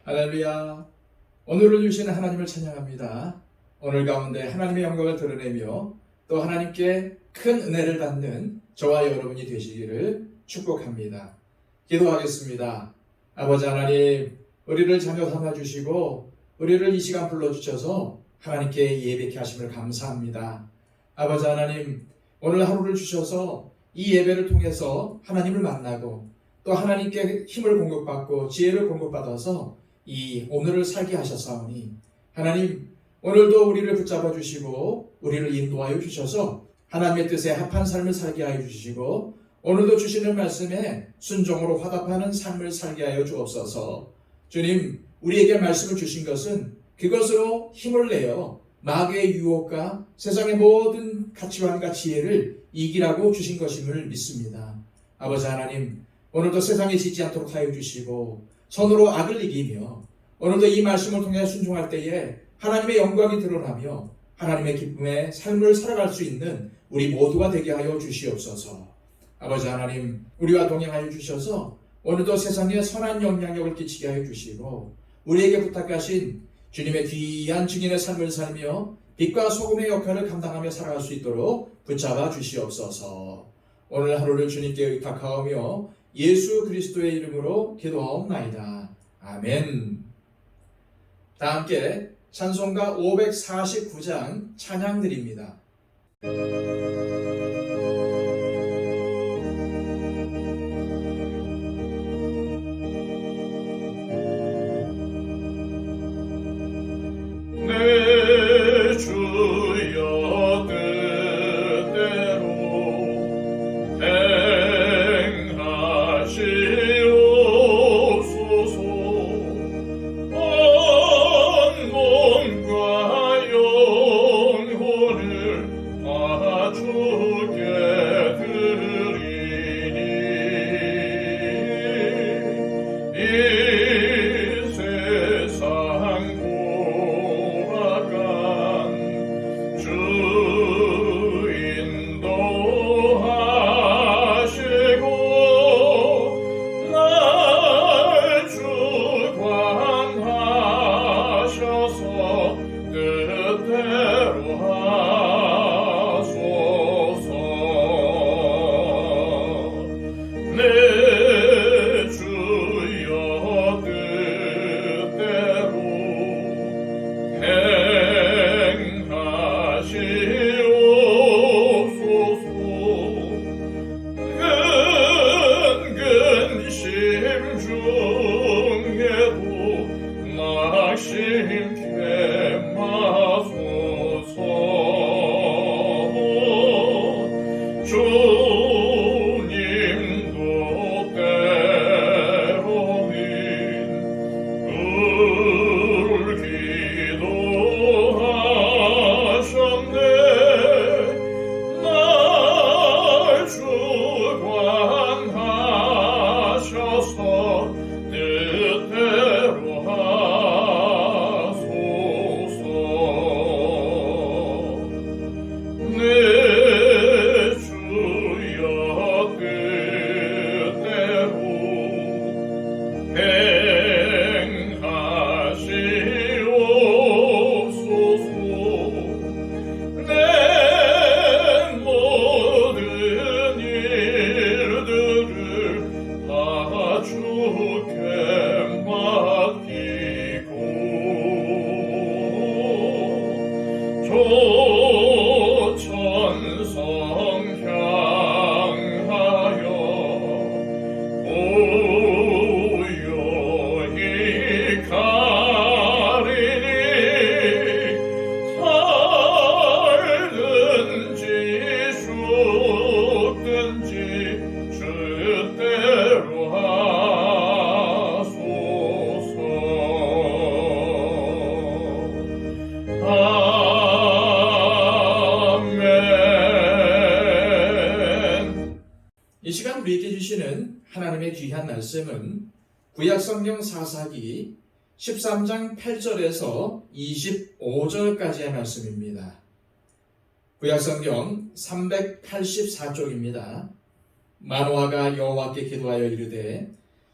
할렐루야. 오늘을 주시는 하나님을 찬양합니다. 오늘 가운데 하나님의 영광을 드러내며 또 하나님께 큰 은혜를 받는 저와 여러분이 되시기를 축복합니다. 기도하겠습니다. 아버지 하나님, 우리를 자녀 삼아주시고 우리를 이 시간 불러주셔서 하나님께 예배케 하심을 감사합니다. 아버지 하나님, 오늘 하루를 주셔서 이 예배를 통해서 하나님을 만나고 또 하나님께 힘을 공급받고 지혜를 공급받아서 이 오늘을 살게 하셨사오니 하나님, 오늘도 우리를 붙잡아 주시고 우리를 인도하여 주셔서 하나님의 뜻에 합한 삶을 살게 하여 주시고 오늘도 주시는 말씀에 순종으로 화답하는 삶을 살게 하여 주옵소서. 주님, 우리에게 말씀을 주신 것은 그것으로 힘을 내어 마귀의 유혹과 세상의 모든 가치관과 지혜를 이기라고 주신 것임을 믿습니다. 아버지 하나님, 오늘도 세상에 지지 않도록 하여 주시고 선으로 악을 이기며 오늘도 이 말씀을 통해 순종할 때에 하나님의 영광이 드러나며 하나님의 기쁨의 삶을 살아갈 수 있는 우리 모두가 되게 하여 주시옵소서. 아버지 하나님, 우리와 동행하여 주셔서 오늘도 세상에 선한 영향력을 끼치게 하여 주시고 우리에게 부탁하신 주님의 귀한 증인의 삶을 살며 빛과 소금의 역할을 감당하며 살아갈 수 있도록 붙잡아 주시옵소서. 오늘 하루를 주님께 의탁하오며 예수 그리스도의 이름으로 기도하옵나이다. 아멘. 다 함께 찬송가 549장 찬양 드립니다. 내 주여 뜻대로 행하시옵소서. 온 몸과 영혼을 다 주께 드리니 이 세상 주 인도하시고 날 주관하셔서 뜻대로 하소서. 내 주여 뜻대로 행하시옵소서. 근근심 중에도 낙심케 마소서. 주님도 때로는 울기도 하셨네. 날 주관하셔서 뜻대로 하소서. 내 주여 뜻대로 행하시옵소서. 내 모든 일들을 다 주께 맡기고 조천성 향하여 고요히 가리니 살든지 죽든지 주대로 하소서. 아멘. 이 시간 우리에게 주시는 하나님의 귀한 말씀은 구약성경 사사기 13장 8절에서 25절까지의 말씀입니다. 구약성경 384쪽입니다. 마노아가 여호와께 기도하여 이르되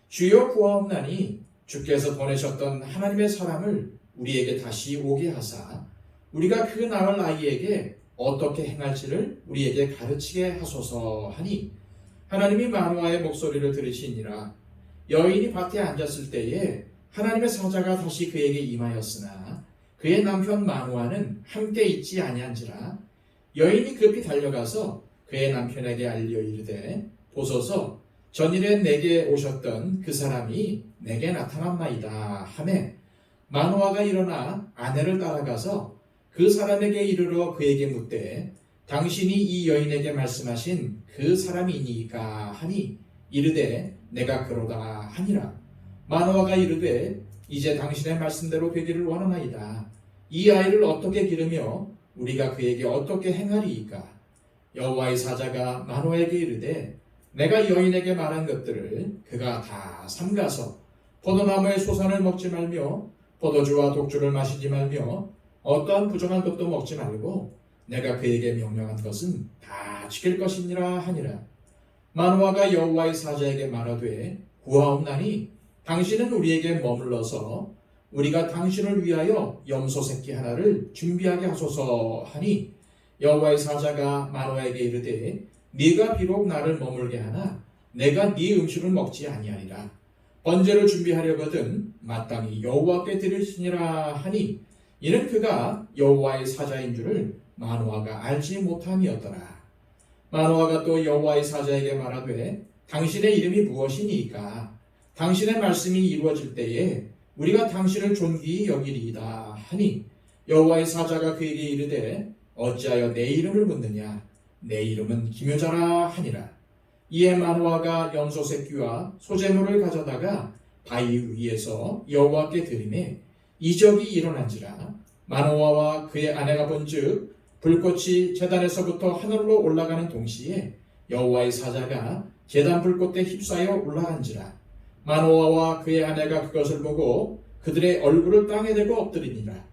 주여 구하옵나니 주께서 보내셨던 하나님의 사람을 우리에게 다시 오게 하사 우리가 그 낳을 아이에게 어떻게 행할지를 우리에게 가르치게 하소서 하니 하나님이 마노아의 목소리를 들으시니라. 여인이 밭에 앉았을 때에 하나님의 사자가 다시 그에게 임하였으나 그의 남편 마노아는 함께 있지 아니한지라. 여인이 급히 달려가서 그의 남편에게 알려 이르되 보소서 전일에 내게 오셨던 그 사람이 내게 나타났나이다 하매 마노아가 일어나 아내를 따라가서 그 사람에게 이르러 그에게 묻되 당신이 이 여인에게 말씀하신 그 사람이니까 하니 이르되 내가 그러다 하니라. 마노아가 이르되 이제 당신의 말씀대로 되기를 원하나이다. 이 아이를 어떻게 기르며 우리가 그에게 어떻게 행하리이까. 여호와의 사자가 마노아에게 이르되 내가 여인에게 말한 것들을 그가 다 삼가서 포도나무의 소산을 먹지 말며 포도주와 독주를 마시지 말며 어떠한 부정한 것도 먹지 말고 내가 그에게 명령한 것은 다 지킬 것이니라 하니라. 마노아가 여호와의 사자에게 말하되 구하옵나니 당신은 우리에게 머물러서 우리가 당신을 위하여 염소 새끼 하나를 준비하게 하소서 하니 여호와의 사자가 마노아에게 이르되 네가 비록 나를 머물게 하나 내가 네 음식을 먹지 아니하리라. 번제를 준비하려거든 마땅히 여호와께 드리시니라 하니 이는 그가 여호와의 사자인 줄을 마노아가 알지 못함이었더라. 마노아가 또 여호와의 사자에게 말하되 당신의 이름이 무엇이니까 당신의 말씀이 이루어질 때에 우리가 당신을 존귀히 여기리이다 하니 여호와의 사자가 그에게 이르되 어찌하여 내 이름을 묻느냐 내 이름은 기묘자라 하니라. 이에 마노아가 염소 새끼와 소재물을 가져다가 바위 위에서 여호와께 드리매 이적이 일어난지라. 마노아와 그의 아내가 본즉 불꽃이 제단에서부터 하늘로 올라가는 동시에 여호와의 사자가 제단 불꽃에 휩싸여 올라간지라. 마노아와 그의 아내가 그것을 보고 그들의 얼굴을 땅에 대고 엎드리니라.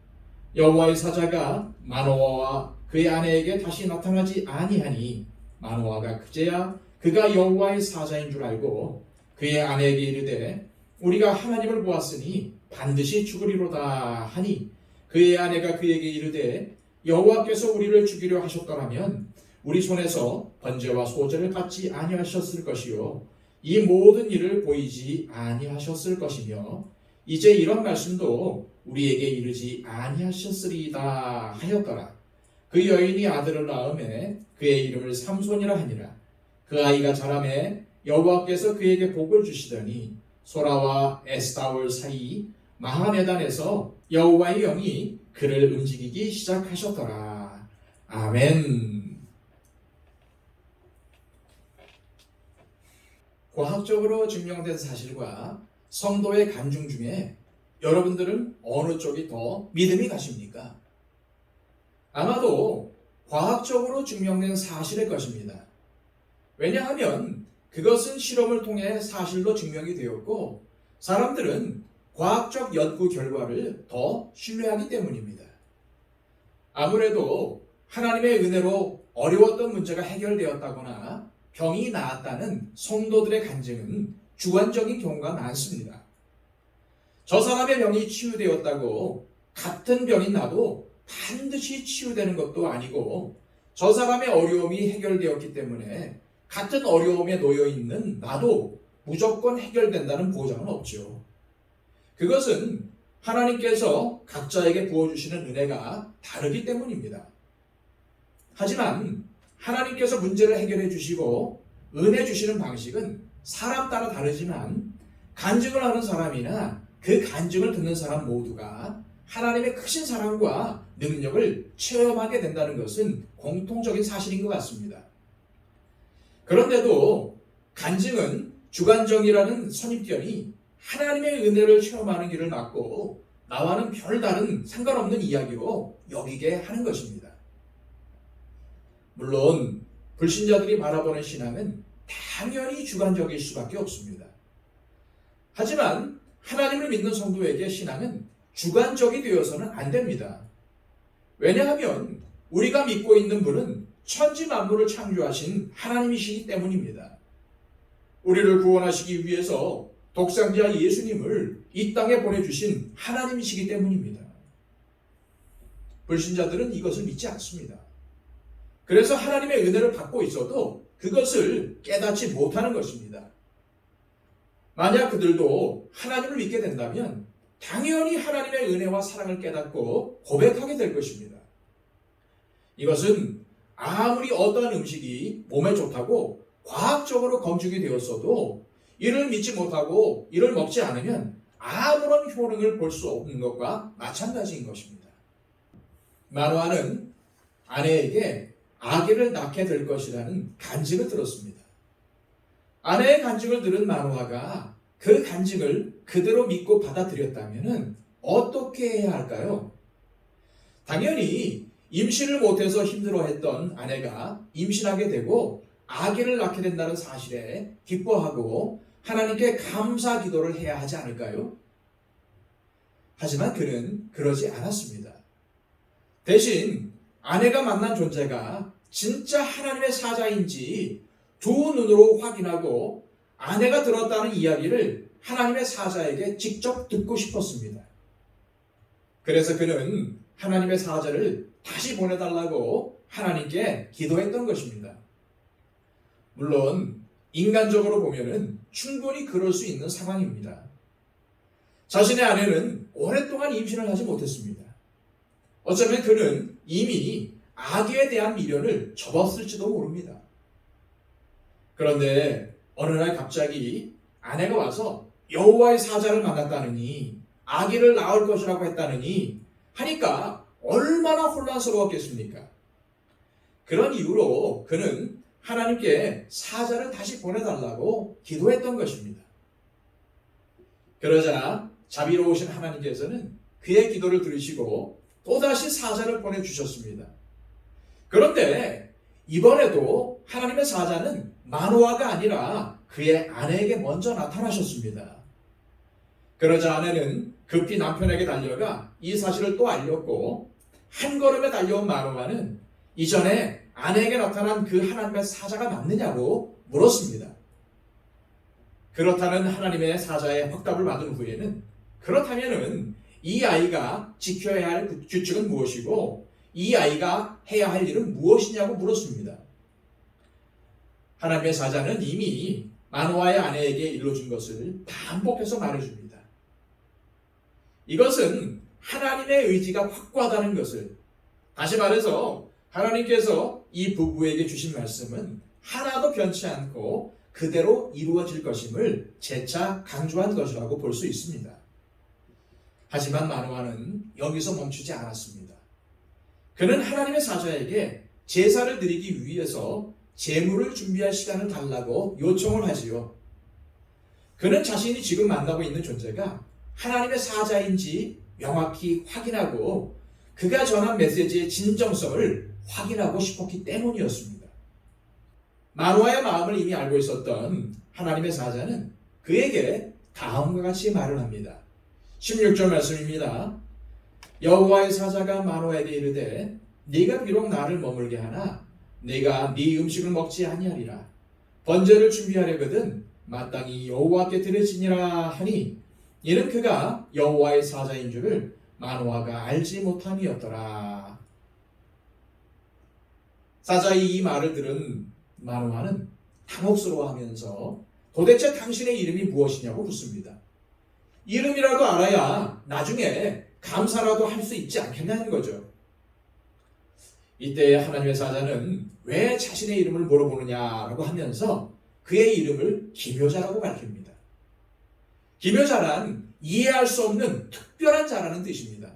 여호와의 사자가 마노아와 그의 아내에게 다시 나타나지 아니하니 마노아가 그제야 그가 여호와의 사자인 줄 알고 그의 아내에게 이르되 우리가 하나님을 보았으니 반드시 죽으리로다 하니 그의 아내가 그에게 이르되 여호와께서 우리를 죽이려 하셨더라면 우리 손에서 번제와 소제를 받지 아니하셨을 것이요 이 모든 일을 보이지 아니하셨을 것이며 이제 이런 말씀도 우리에게 이르지 아니하셨으리이다 하였더라. 그 여인이 아들을 낳음에 그의 이름을 삼손이라 하니라. 그 아이가 자라매 여호와께서 그에게 복을 주시더니 소라와 에스타올 사이 마하네단에서 여호와의 영이 그를 움직이기 시작하셨더라. 아멘. 과학적으로 증명된 사실과 성도의 간증 중에 여러분들은 어느 쪽이 더 믿음이 가십니까? 아마도 과학적으로 증명된 사실일 것입니다. 왜냐하면 그것은 실험을 통해 사실로 증명이 되었고 사람들은 과학적 연구 결과를 더 신뢰하기 때문입니다. 아무래도 하나님의 은혜로 어려웠던 문제가 해결되었다거나 병이 나았다는 성도들의 간증은 주관적인 경우가 많습니다. 저 사람의 병이 치유되었다고 같은 병이 나도 반드시 치유되는 것도 아니고 저 사람의 어려움이 해결되었기 때문에 같은 어려움에 놓여 있는 나도 무조건 해결된다는 보장은 없죠. 그것은 하나님께서 각자에게 부어주시는 은혜가 다르기 때문입니다. 하지만 하나님께서 문제를 해결해 주시고 은혜 주시는 방식은 사람 따라 다르지만 간증을 하는 사람이나 그 간증을 듣는 사람 모두가 하나님의 크신 사랑과 능력을 체험하게 된다는 것은 공통적인 사실인 것 같습니다. 그런데도 간증은 주관적이라는 선입견이 하나님의 은혜를 체험하는 길을 막고 나와는 별다른 상관없는 이야기로 여기게 하는 것입니다. 물론 불신자들이 바라보는 신앙은 당연히 주관적일 수밖에 없습니다. 하지만 하나님을 믿는 성도에게 신앙은 주관적이 되어서는 안 됩니다. 왜냐하면 우리가 믿고 있는 분은 천지 만물을 창조하신 하나님이시기 때문입니다. 우리를 구원하시기 위해서 독생자 예수님을 이 땅에 보내주신 하나님이시기 때문입니다. 불신자들은 이것을 믿지 않습니다. 그래서 하나님의 은혜를 받고 있어도 그것을 깨닫지 못하는 것입니다. 만약 그들도 하나님을 믿게 된다면 당연히 하나님의 은혜와 사랑을 깨닫고 고백하게 될 것입니다. 이것은 아무리 어떠한 음식이 몸에 좋다고 과학적으로 검증이 되었어도 이를 믿지 못하고 이를 먹지 않으면 아무런 효능을 볼 수 없는 것과 마찬가지인 것입니다. 마노아는 아내에게 아기를 낳게 될 것이라는 간증을 들었습니다. 아내의 간증을 들은 마노아가 그 간증을 그대로 믿고 받아들였다면 어떻게 해야 할까요? 당연히 임신을 못해서 힘들어했던 아내가 임신하게 되고 아기를 낳게 된다는 사실에 기뻐하고 하나님께 감사 기도를 해야 하지 않을까요? 하지만 그는 그러지 않았습니다. 대신 아내가 만난 존재가 진짜 하나님의 사자인지 두 눈으로 확인하고 아내가 들었다는 이야기를 하나님의 사자에게 직접 듣고 싶었습니다. 그래서 그는 하나님의 사자를 다시 보내달라고 하나님께 기도했던 것입니다. 물론 인간적으로 보면은 충분히 그럴 수 있는 상황입니다. 자신의 아내는 오랫동안 임신을 하지 못했습니다. 어쩌면 그는 이미 아기에 대한 미련을 접었을지도 모릅니다. 그런데 어느 날 갑자기 아내가 와서 여호와의 사자를 만났다느니 아기를 낳을 것이라고 했다느니 하니까 얼마나 혼란스러웠겠습니까? 그런 이유로 그는 하나님께 사자를 다시 보내달라고 기도했던 것입니다. 그러자 자비로우신 하나님께서는 그의 기도를 들으시고 또다시 사자를 보내주셨습니다. 그런데 이번에도 하나님의 사자는 마노아가 아니라 그의 아내에게 먼저 나타나셨습니다. 그러자 아내는 급히 남편에게 달려가 이 사실을 또 알렸고 한 걸음에 달려온 마노아는 이전에 아내에게 나타난 그 하나님의 사자가 맞느냐고 물었습니다. 그렇다는 하나님의 사자의 확답을 받은 후에는 그렇다면은 이 아이가 지켜야 할 규칙은 무엇이고 이 아이가 해야 할 일은 무엇이냐고 물었습니다. 하나님의 사자는 이미 마노아의 아내에게 일러준 것을 반복해서 말해줍니다. 이것은 하나님의 의지가 확고하다는 것을, 다시 말해서 하나님께서 이 부부에게 주신 말씀은 하나도 변치 않고 그대로 이루어질 것임을 재차 강조한 것이라고 볼 수 있습니다. 하지만 마노아는 여기서 멈추지 않았습니다. 그는 하나님의 사자에게 제사를 드리기 위해서 제물을 준비할 시간을 달라고 요청을 하지요. 그는 자신이 지금 만나고 있는 존재가 하나님의 사자인지 명확히 확인하고 그가 전한 메시지의 진정성을 확인하고 싶었기 때문이었습니다. 마노아의 마음을 이미 알고 있었던 하나님의 사자는 그에게 다음과 같이 말을 합니다. 16절 말씀입니다. 여호와의 사자가 마노아에게 이르되 네가 비록 나를 머물게 하나 네가 네 음식을 먹지 아니하리라. 번제를 준비하려거든 마땅히 여호와께 드려지니라 하니 이는 그가 여호와의 사자인 줄을 마노아가 알지 못함이었더라. 사자의 이 말을 들은 마노아는 당혹스러워하면서 도대체 당신의 이름이 무엇이냐고 묻습니다. 이름이라도 알아야 나중에 감사라도 할 수 있지 않겠냐는 거죠. 이때 하나님의 사자는 왜 자신의 이름을 물어보느냐라고 하면서 그의 이름을 기묘자라고 밝힙니다. 기묘자란 이해할 수 없는 특별한 자라는 뜻입니다.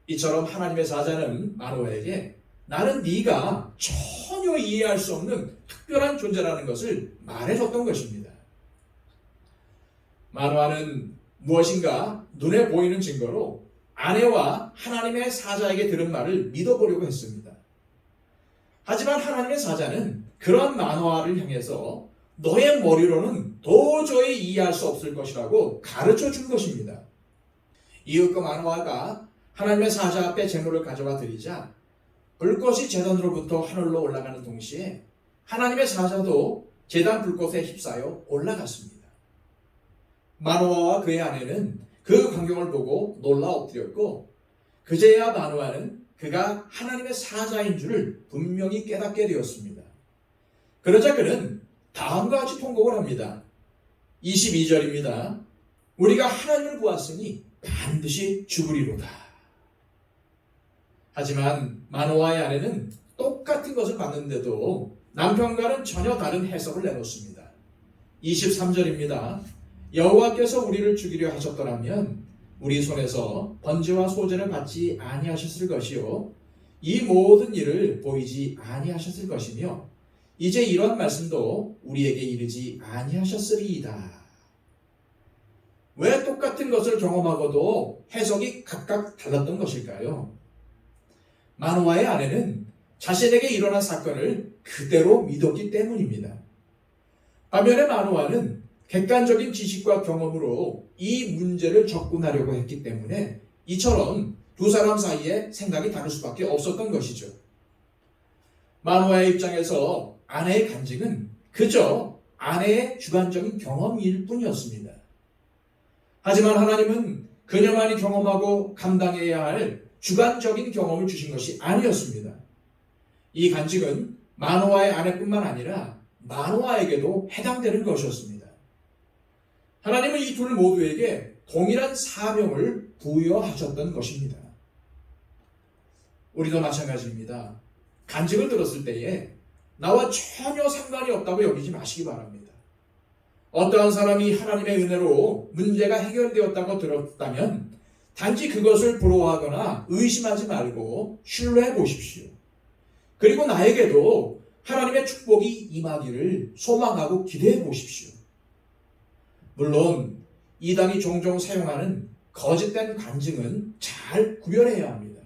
이처럼 하나님의 사자는 마노아에게 나는 네가 전혀 이해할 수 없는 특별한 존재라는 것을 말해줬던 것입니다. 마노아는 무엇인가 눈에 보이는 증거로 아내와 하나님의 사자에게 들은 말을 믿어보려고 했습니다. 하지만 하나님의 사자는 그런 마노아를 향해서 너의 머리로는 도저히 이해할 수 없을 것이라고 가르쳐 준 것입니다. 이윽고 마노아가 하나님의 사자 앞에 제물을 가져와 드리자 불꽃이 제단으로부터 하늘로 올라가는 동시에 하나님의 사자도 제단 불꽃에 휩싸여 올라갔습니다. 마노아와 그의 아내는 그 광경을 보고 놀라 엎드렸고, 그제야 마노아는 그가 하나님의 사자인 줄을 분명히 깨닫게 되었습니다. 그러자 그는 다음과 같이 통곡을 합니다. 22절입니다. 우리가 하나님을 보았으니 반드시 죽으리로다. 하지만 마노아의 아내는 똑같은 것을 봤는데도 남편과는 전혀 다른 해석을 내놓습니다. 23절입니다. 여호와께서 우리를 죽이려 하셨더라면 우리 손에서 번제와 소제를 받지 아니하셨을 것이요 이 모든 일을 보이지 아니하셨을 것이며 이제 이런 말씀도 우리에게 이르지 아니하셨으리이다. 왜 똑같은 것을 경험하고도 해석이 각각 달랐던 것일까요? 마노아의 아내는 자신에게 일어난 사건을 그대로 믿었기 때문입니다. 반면에 마노아는 객관적인 지식과 경험으로 이 문제를 접근하려고 했기 때문에 이처럼 두 사람 사이에 생각이 다를 수밖에 없었던 것이죠. 마노아의 입장에서 아내의 간증은 그저 아내의 주관적인 경험일 뿐이었습니다. 하지만 하나님은 그녀만이 경험하고 감당해야 할 주관적인 경험을 주신 것이 아니었습니다. 이 간증은 마노아의 아내뿐만 아니라 마노아에게도 해당되는 것이었습니다. 하나님은 이 둘 모두에게 동일한 사명을 부여하셨던 것입니다. 우리도 마찬가지입니다. 간증을 들었을 때에 나와 전혀 상관이 없다고 여기지 마시기 바랍니다. 어떠한 사람이 하나님의 은혜로 문제가 해결되었다고 들었다면 단지 그것을 부러워하거나 의심하지 말고 신뢰해 보십시오. 그리고 나에게도 하나님의 축복이 임하기를 소망하고 기대해 보십시오. 물론 이단이 종종 사용하는 거짓된 간증은 잘 구별해야 합니다.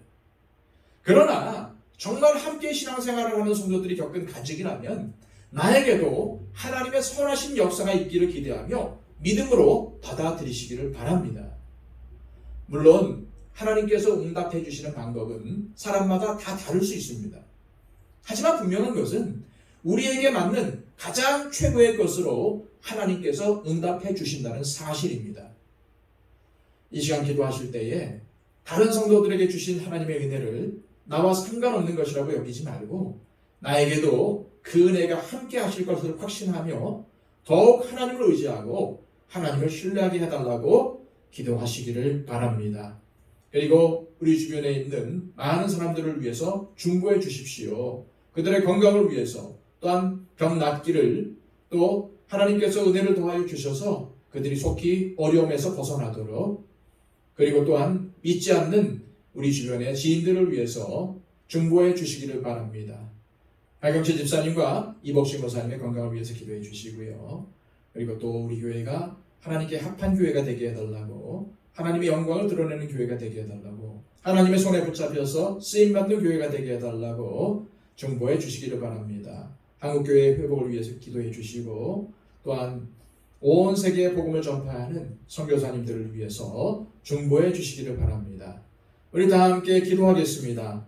그러나 정말 함께 신앙생활을 하는 성도들이 겪은 간증이라면 나에게도 하나님의 선하신 역사가 있기를 기대하며 믿음으로 받아들이시기를 바랍니다. 물론 하나님께서 응답해 주시는 방법은 사람마다 다 다를 수 있습니다. 하지만 분명한 것은 우리에게 맞는 가장 최고의 것으로 하나님께서 응답해 주신다는 사실입니다. 이 시간 기도하실 때에 다른 성도들에게 주신 하나님의 은혜를 나와 상관없는 것이라고 여기지 말고 나에게도 그 은혜가 함께 하실 것을 확신하며 더욱 하나님을 의지하고 하나님을 신뢰하게 해달라고 기도하시기를 바랍니다. 그리고 우리 주변에 있는 많은 사람들을 위해서 중보해 주십시오. 그들의 건강을 위해서 또한 병 낫기를 또 하나님께서 은혜를 더하여 주셔서 그들이 속히 어려움에서 벗어나도록 그리고 또한 믿지 않는 우리 주변의 지인들을 위해서 중보해 주시기를 바랍니다. 박영채 집사님과 이복신 목사님의 건강을 위해서 기도해 주시고요. 그리고 또 우리 교회가 하나님께 합한 교회가 되게 해달라고 하나님의 영광을 드러내는 교회가 되게 해달라고 하나님의 손에 붙잡혀서 쓰임받는 교회가 되게 해달라고 중보해 주시기를 바랍니다. 한국교회의 회복을 위해서 기도해 주시고 또한 온 세계에 복음을 전파하는 선교사님들을 위해서 중보해 주시기를 바랍니다. 우리 다 함께 기도하겠습니다.